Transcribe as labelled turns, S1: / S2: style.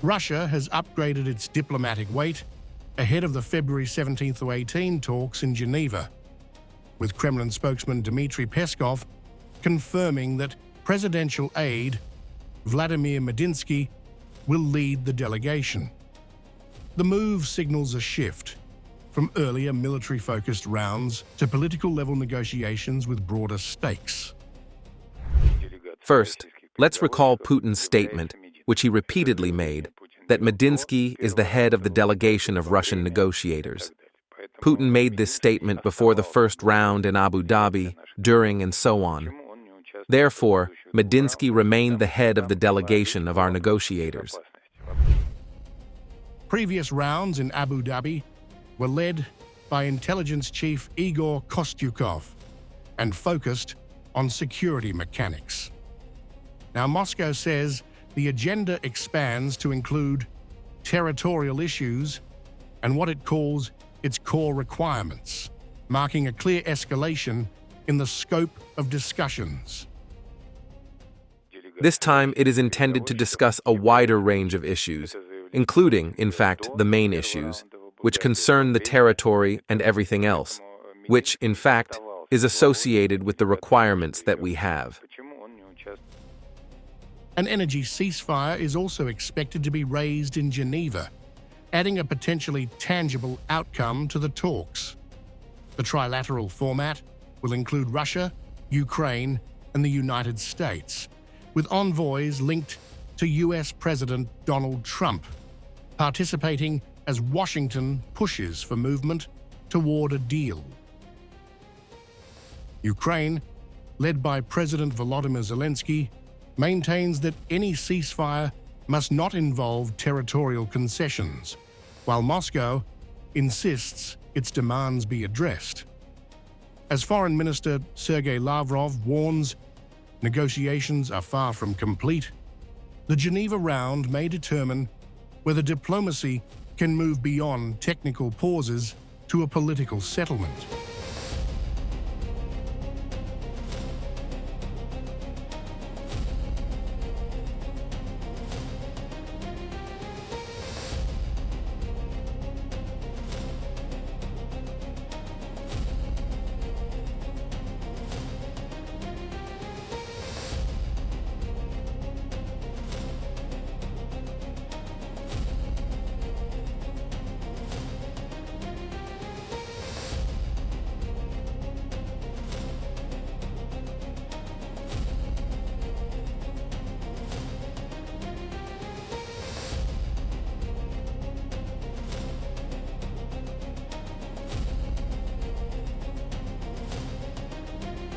S1: Russia has upgraded its diplomatic weight ahead of the February 17-18 talks in Geneva, with Kremlin spokesman Dmitry Peskov confirming that presidential aide Vladimir Medinsky will lead the delegation. The move signals a shift from earlier military-focused rounds to political-level negotiations with broader stakes.
S2: First, let's recall Putin's statement, which he repeatedly made, that Medinsky is the head of the delegation of Russian negotiators. Putin made this statement before the first round in Abu Dhabi, during, and so on. Therefore, Medinsky remained the head of the delegation of our negotiators.
S1: Previous rounds in Abu Dhabi were led by intelligence chief Igor Kostyukov and focused on security mechanics. Now, Moscow says the agenda expands to include territorial issues and what it calls its core requirements, marking a clear escalation in the scope of discussions.
S2: This time, it is intended to discuss a wider range of issues, including, in fact, the main issues, which concern the territory and everything else, which, in fact, is associated with the requirements that we have.
S1: An energy ceasefire is also expected to be raised in Geneva, adding a potentially tangible outcome to the talks. The trilateral format will include Russia, Ukraine, and the United States, with envoys linked to US President Donald Trump, participating as Washington pushes for movement toward a deal. Ukraine, led by President Volodymyr Zelensky, maintains that any ceasefire must not involve territorial concessions, while Moscow insists its demands be addressed. As Foreign Minister Sergei Lavrov warns, negotiations are far from complete. The Geneva round may determine whether diplomacy can move beyond technical pauses to a political settlement.